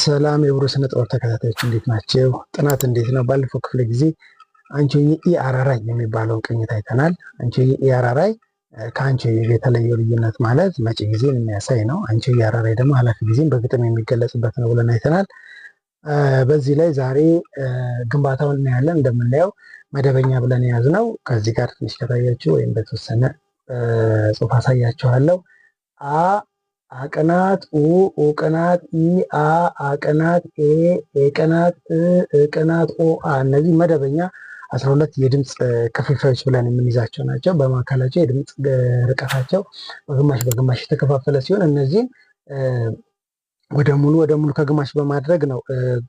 ሰላም የብሮ ስነ ጥበብ ተከታታዮች እንዴት ናቸው? ጥናት እንዴት ነው? ባለፈው ክፍለ ጊዜ አንቺሆዬ ኢአራራይ የሚባለውን ቅኝት አይተናል። አንቺሆዬ ኢአራራይ ከአንቺሆዬ የተለየው ልዩነት ማለት መጪ ጊዜን የሚያሳይ ነው። አንቺሆዬ ኢአራራይ ደግሞ ኃላፊ ጊዜን በግጥም የሚገለጽበት ነው ብለን አይተናል። በዚህ ላይ ዛሬ ግንባታውን እናያለን። እንደምናየው መደበኛ ብለን የያዝነው ከዚህ ጋር ትንሽ ከታያችሁ ወይም በተወሰነ ጽሑፍ አሳያችኋለሁ። አቅናት ቅናት አቅናት ቅናት ቅናት እነዚህ መደበኛ 12 የድምፅ ክፍልፋዮች ብለን የምንይዛቸው ናቸው። በማዕከላቸው የድምፅ ርቀታቸው በግማሽ በግማሽ የተከፋፈለ ሲሆን እነዚህም ወደ ሙሉ ከግማሽ በማድረግ ነው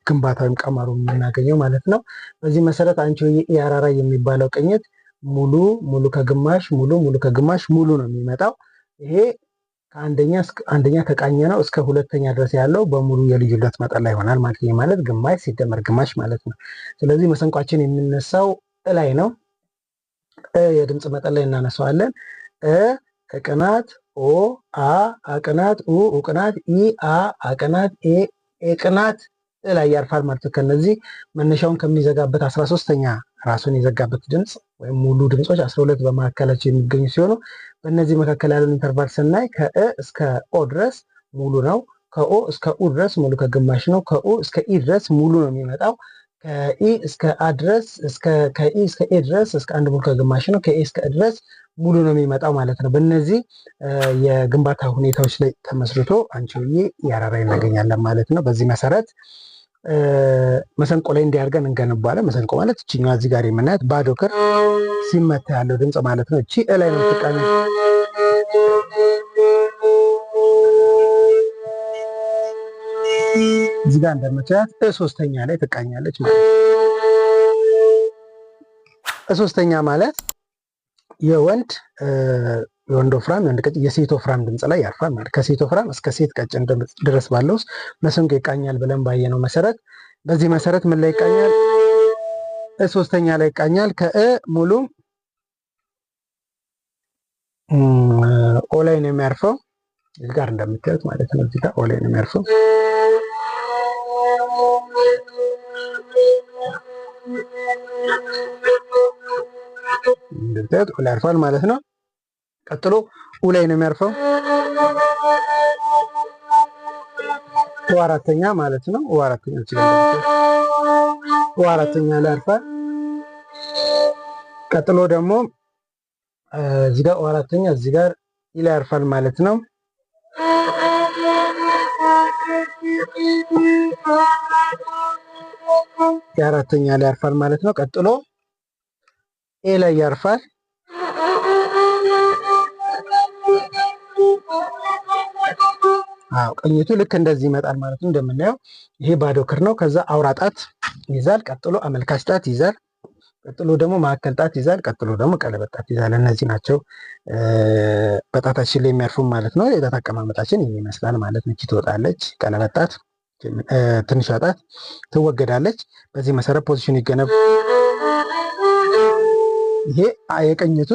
ግንባታ ወይም ቀመሩ የምናገኘው ማለት ነው። በዚህ መሰረት አንቺሆዬ ኢአራራይ የሚባለው ቅኝት ሙሉ ከግማሽ ሙሉ ከግማሽ ሙሉ ነው የሚመጣው። ይሄ አንደኛ ከቃኘ ነው እስከ ሁለተኛ ድረስ ያለው በሙሉ የልዩነት መጠን ላይ ይሆናል ማለት ነው። ማለት ግማሽ ሲደመር ግማሽ ማለት ነው። ስለዚህ መሰንቋችን የሚነሳው ላይ ነው። የድምፅ መጠን ላይ እናነሳዋለን። ቅናት አቅናት ቅናት አቅናት ቅናት ላይ ያርፋል ማለት ነው። ከነዚህ መነሻውን ከሚዘጋበት 13ኛ ራሱን የዘጋበት ድምፅ ወይም ሙሉ ድምፆች 12 በመካከላቸው የሚገኙ ሲሆኑ በእነዚህ መካከል ያለውን ኢንተርቫል ስናይ ከእ እስከ ኦ ድረስ ሙሉ ነው። ከኦ እስከ ኡ ድረስ ሙሉ ከግማሽ ነው። ከኡ እስከ ኢ ድረስ ሙሉ ነው የሚመጣው። ከኢ እስከ አ ድረስ ከኢ እስከ ኤ ድረስ እስከ አንድ ሙሉ ከግማሽ ነው። ከኤ እስከ እ ድረስ ሙሉ ነው የሚመጣው ማለት ነው። በእነዚህ የግንባታ ሁኔታዎች ላይ ተመስርቶ አንቺሆዬ ኢአራራይ እናገኛለን ማለት ነው። በዚህ መሰረት መሰንቆ ላይ እንዲያርገን እንገነባለን። መሰንቆ ማለት እችኛዋ እዚህ ጋር የምናያት ባዶ ክር ሲመታ ያለው ድምፅ ማለት ነው። እቺ ላይ ነው ትቃኝ። እዚህ ጋር እንደምታያት ሶስተኛ ላይ ትቃኛለች ማለት ነው። ሶስተኛ ማለት የወንድ ወፍራም የወንድ ቀጭን የሴት ወፍራም ድምፅ ላይ ያርፋል ማለት ከሴት ወፍራም እስከ ሴት ቀጭን ድረስ ባለው መሰንቆ ይቃኛል ብለን ባየነው መሰረት በዚህ መሰረት ምን ላይ ይቃኛል? ሶስተኛ ላይ ይቃኛል። ከእ ሙሉ ኦ ላይ ነው የሚያርፈው። እዚህ ጋር እንደምታዩት ማለት ነው። እዚህ ጋር ኦ ላይ ነው የሚያርፈው። እንደምታዩት ኦ ላይ ያርፋል ማለት ነው። ቀጥሎ ኡ ላይ ነው የሚያርፈው። ኦ አራተኛ ማለት ነው። ኦ አራተኛ ላይ ያርፋል። ቀጥሎ ደግሞ እዚህ ጋር ኦ አራተኛ እዚህ ጋር ኢ ላይ ያርፋል ማለት ነው። የአራተኛ ላይ ያርፋል ማለት ነው። ቀጥሎ ኤ ላይ ያርፋል። ቅኝቱ ልክ እንደዚህ ይመጣል ማለት ነው። እንደምናየው ይሄ ባዶ ክር ነው። ከዛ አውራ ጣት ይዛል። ቀጥሎ አመልካች ጣት ይዛል። ቀጥሎ ደግሞ ማዕከል ጣት ይዛል። ቀጥሎ ደግሞ ቀለበት ጣት ይዛል። እነዚህ ናቸው በጣታችን ላይ የሚያርፉ ማለት ነው። የጣት አቀማመጣችን ይሄን ይመስላል ማለት ነው። እቺ ትወጣለች፣ ቀለበት ጣት ትንሿ ጣት ትወገዳለች። በዚህ መሰረት ፖዚሽን ይገነብ። ይሄ የቅኝቱ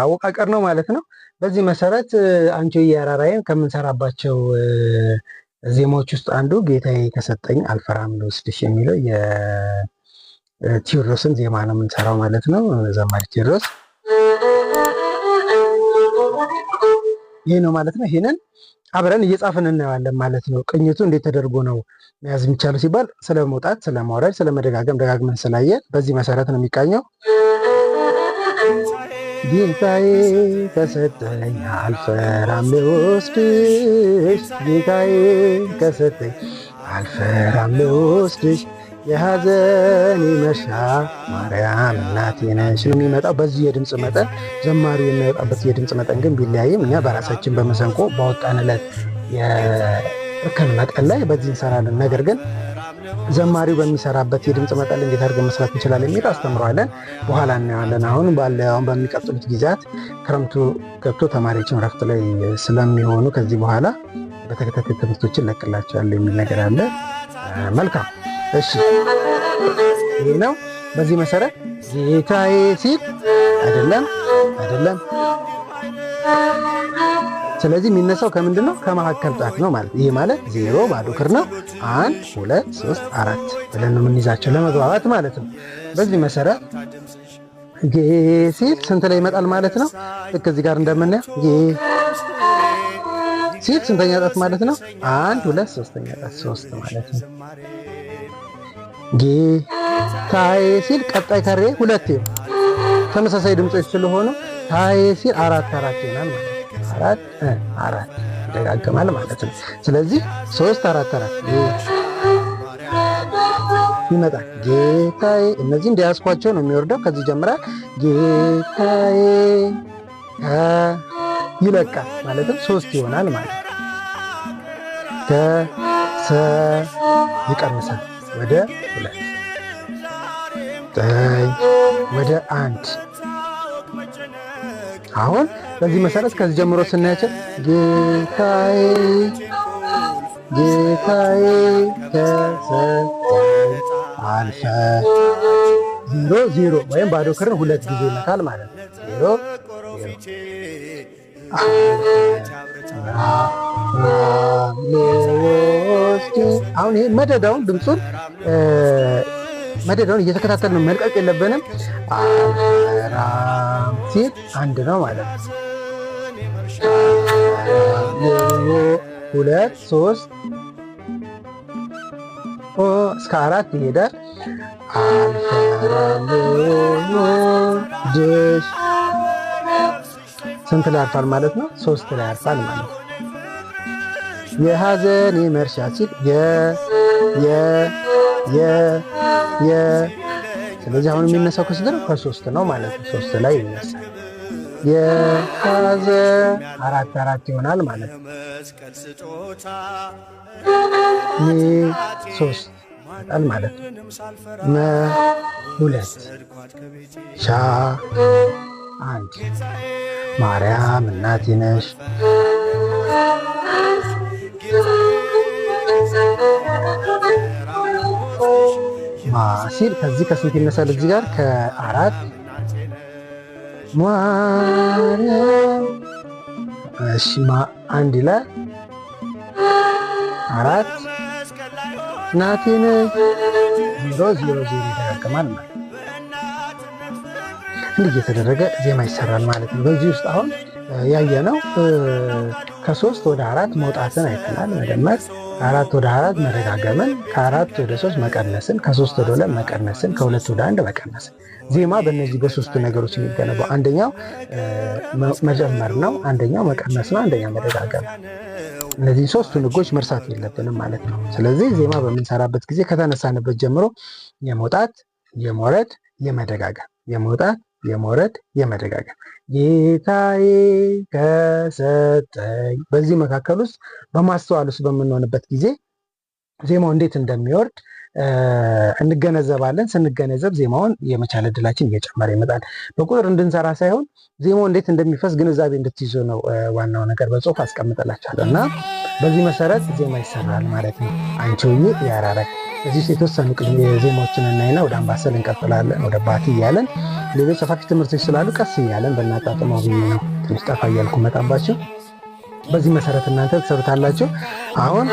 አወቃቀር ነው ማለት ነው። በዚህ መሰረት አንቺሆዬ ኢአራራይን ከምንሰራባቸው ዜማዎች ውስጥ አንዱ ጌታዬ ከሰጠኝ አልፈራም ልወስድሽ የሚለው የቴዎድሮስን ዜማ ነው የምንሰራው ማለት ነው። ዘማሪ ቴዎድሮስ ይሄ ነው ማለት ነው። ይሄንን አብረን እየጻፍን እናየዋለን ማለት ነው። ቅኝቱ እንዴት ተደርጎ ነው መያዝ የሚቻለው ሲባል ስለመውጣት፣ ስለማውረድ፣ ስለመደጋገም ደጋግመን ስላየን በዚህ መሰረት ነው የሚቃኘው። ጌታዬ ከሰጠኝ አልፈራም ልወስድሽ፣ ጌታዬ ከሰጠኝ አልፈራም ልወስድሽ፣ የሐዘኔ መርሻ ማርያም እናቴ ነሽ ነው የሚመጣው። በዚህ የድምፅ መጠን ዘማሪው የሚወጣበት የድምፅ መጠን ግን ቢለያይም እኛ በራሳችን በመሰንቆ ባወጣንለት የእርከን መጠን ላይ በዚህ እንሰራለን። ነገር ግን ዘማሪው በሚሰራበት የድምፅ መጠን እንዴት አድርገን መስራት እንችላለን የሚለው አስተምረዋለን። በኋላ እናየዋለን። አሁን በሚቀጥሉት ጊዜያት ክረምቱ ገብቶ ተማሪዎችን ረፍት ላይ ስለሚሆኑ ከዚህ በኋላ በተከታታይ ትምህርቶችን ለቅላቸዋለሁ የሚል ነገር አለ። መልካም እሺ፣ ይሄ ነው። በዚህ መሰረት ጌታዬ ሲል አይደለም ስለዚህ የሚነሳው ከምንድን ነው? ከመካከል ጣት ነው ማለት። ይህ ማለት 0 ባዶ ክር ነው። 1 2 3 4 ብለን ነው የምንይዛቸው ለመግባባት ማለት ነው። በዚህ መሰረት ጌ ሲል ስንት ላይ ይመጣል ማለት ነው? ልክ እዚህ ጋር እንደምናየው ጌ ሲል ስንተኛ ጣት ማለት ነው? 1 2 3ኛ ጣት 3 ማለት ነው። ጌ ታዬ ሲል ቀጣይ ከሬ 2 ተመሳሳይ ድምጾች ስለሆኑ ታዬ ሲል 4 4 ይሆናል ማለት ነው። 4 ይደጋገማል ማለት ነው። ስለዚህ 3 4 4 ይመጣል። ጌታዬ እነዚህ እንዲያስኳቸው ነው የሚወርደው። ከዚህ ጀምራ ጌታዬ ይለቃል ማለትም 3 ይሆናል ማለት ነው። ከሰ ይቀንሳል ወደ 2 ወደ 1። አሁን በዚህ መሰረት ከዚህ ጀምሮ ስናያቸው ጌታዬ ጌታዬ ከሰጠኝ አልፈ 0 0 ወይም ባዶ ክርን 2 ጊዜ ይመታል ማለት ነው። 0 አሁን ይሄ መደዳውን ድምፁን መደዳውን እየተከታተል ነው፣ መልቀቅ የለብንም። አልፈራም ሲል 1 ነው ማለት ነው። 2 3 እስከ 4 ይሄዳል። አልፈራም ድሽ ስንት ላይ ያርፋል ማለት ነው? 3 ላይ ያርፋል ማለት ነው። የሐዘኔ መርሻ ሲል ስለዚህ አሁን የሚነሳው ከ3 ነው ማለት ነው። 3 ላይ ይነሳል። የሐዘ 4 4 ይሆናል ማለት ነው። 3 ይመጣል ማለት ነው። 2 ሻ 1 ማርያም እናቴ ነሽ ማ ሲል ከዚህ ከስንት ይነሳል? እዚህ ጋር ከ4 ማርያም እሺ ማ 1 ይላል 4 እናቴ ነሽ 0 0 0 ይደጋገማል ማለት ነው። እንዲህ እየተደረገ ዜማ ይሰራል ማለት ነው። በዚህ ውስጥ አሁን ያየነው ከ3 ወደ 4 መውጣትን አይተናል። መደመር፣ ከ4 ወደ 4 መደጋገምን፣ ከ4 ወደ 3 መቀነስን፣ ከ3 ወደ 2 መቀነስን፣ ከ2 ወደ 1 መቀነስን። ዜማ በእነዚህ በሶስቱ ነገሮች የሚገነባው አንደኛው መጨመር ነው፣ አንደኛው መቀነስ ነው፣ አንደኛው መደጋገም። እነዚህ ሶስቱን ህጎች መርሳት የለብንም ማለት ነው። ስለዚህ ዜማ በምንሰራበት ጊዜ ከተነሳንበት ጀምሮ የመውጣት፣ የመውረድ፣ የመደጋገም፣ የመውጣት፣ የመውረድ፣ የመደጋገም ጌታዬ ከሰጠኝ። በዚህ መካከል ውስጥ በማስተዋል ውስጥ በምንሆንበት ጊዜ ዜማው እንዴት እንደሚወርድ እንገነዘባለን። ስንገነዘብ ዜማውን የመቻል ዕድላችን እየጨመረ ይመጣል። በቁጥር እንድንሰራ ሳይሆን ዜማው እንዴት እንደሚፈስ ግንዛቤ እንድትይዙ ነው ዋናው ነገር። በጽሁፍ አስቀምጠላችኋለሁ እና በዚህ መሰረት ዜማ ይሰራል ማለት ነው። አንቺሆዬ ያራራይ እዚህ ውስጥ የተወሰኑ ዜማዎችን እናይና ወደ አምባሰል እንቀጥላለን፣ ወደ ባቲ እያለን ሌሎች ሰፋፊ ትምህርቶች ስላሉ ቀስ እያለን በእናጣጥመው ብዬ ነው ትንሽ ጠፋ እያልኩ መጣባችሁ። በዚህ መሰረት እናንተ ትሰሩታላችሁ። አሁን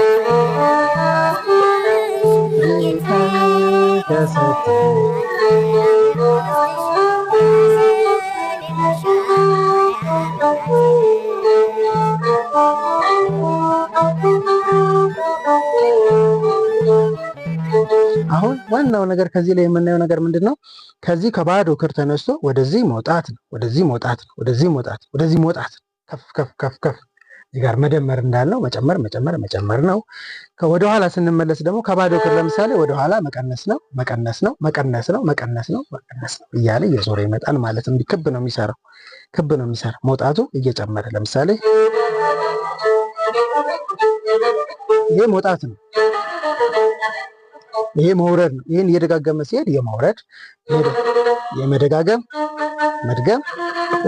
አሁን ዋናው ነገር ከዚህ ላይ የምናየው ነገር ምንድን ነው? ከዚህ ከባዶ ክር ተነስቶ ወደዚህ መውጣት ነው፣ ወደዚህ መውጣት ነው፣ ወደዚህ መውጣት፣ ወደዚህ መውጣት፣ ከፍ ከፍ ከፍ ከፍ። እዚህ ጋር መደመር እንዳልነው መጨመር መጨመር መጨመር ነው። ወደኋላ ስንመለስ ደግሞ ከባዶ ክር ለምሳሌ ወደኋላ መቀነስ ነው፣ መቀነስ ነው፣ መቀነስ ነው፣ መቀነስ ነው፣ መቀነስ ነው እያለ እየዞረ ይመጣል ማለት ነው። ክብ ነው የሚሰራው፣ ክብ ነው የሚሰራው። መውጣቱ እየጨመረ ለምሳሌ ይሄ መውጣት ነው፣ ይሄ መውረድ ነው። ይህን እየደጋገመ ሲሄድ የመውረድ የመደጋገም መድገም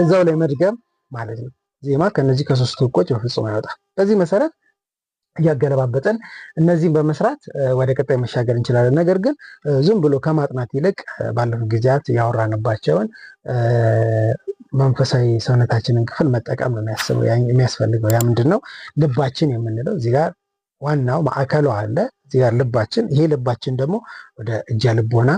እዛው ላይ መድገም ማለት ነው። ዜማ ከነዚህ ከሶስቱ ህጎች በፍጹም አይወጣም። በዚህ መሰረት እያገለባበጠን እነዚህን በመስራት ወደ ቀጣይ መሻገር እንችላለን። ነገር ግን ዝም ብሎ ከማጥናት ይልቅ ባለፉት ጊዜያት ያወራንባቸውን መንፈሳዊ ሰውነታችንን ክፍል መጠቀም ነው የሚያስፈልገው። ያ ምንድን ነው? ልባችን የምንለው እዚህ ጋር ዋናው ማዕከሉ አለ። እዚህ ጋር ልባችን፣ ይሄ ልባችን ደግሞ ወደ እጀ ልቦና፣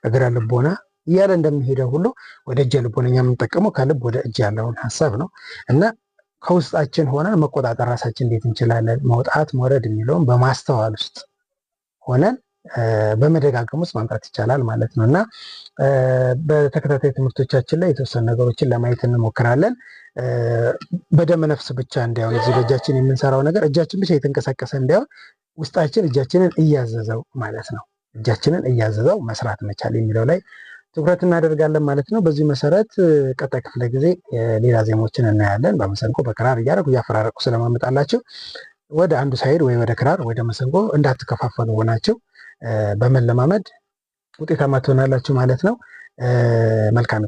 እግረ ልቦና እያለ እንደሚሄደው ሁሉ ወደ እጀ ልቦና እኛ የምንጠቀመው ከልብ ወደ እጅ ያለውን ሀሳብ ነው እና ከውስጣችን ሆነን መቆጣጠር ራሳችን እንዴት እንችላለን? መውጣት መውረድ የሚለውን በማስተዋል ውስጥ ሆነን በመደጋገም ውስጥ ማምጣት ይቻላል ማለት ነው እና በተከታታይ ትምህርቶቻችን ላይ የተወሰኑ ነገሮችን ለማየት እንሞክራለን። በደመ ነፍስ ብቻ እንዳይሆን እዚህ በእጃችን የምንሰራው ነገር እጃችን ብቻ የተንቀሳቀሰ እንዳይሆን ውስጣችን እጃችንን እያዘዘው ማለት ነው። እጃችንን እያዘዘው መስራት መቻል የሚለው ላይ ትኩረት እናደርጋለን ማለት ነው። በዚህ መሰረት ቀጣይ ክፍለ ጊዜ ሌላ ዜማዎችን እናያለን። በመሰንቆ በክራር እያደረጉ እያፈራረቁ ስለማመጣላቸው ወደ አንዱ ሳይድ ወይ ወደ ክራር ወደ መሰንቆ እንዳትከፋፈሉ ሆናችሁ በመለማመድ ውጤታማ ትሆናላችሁ ማለት ነው። መልካም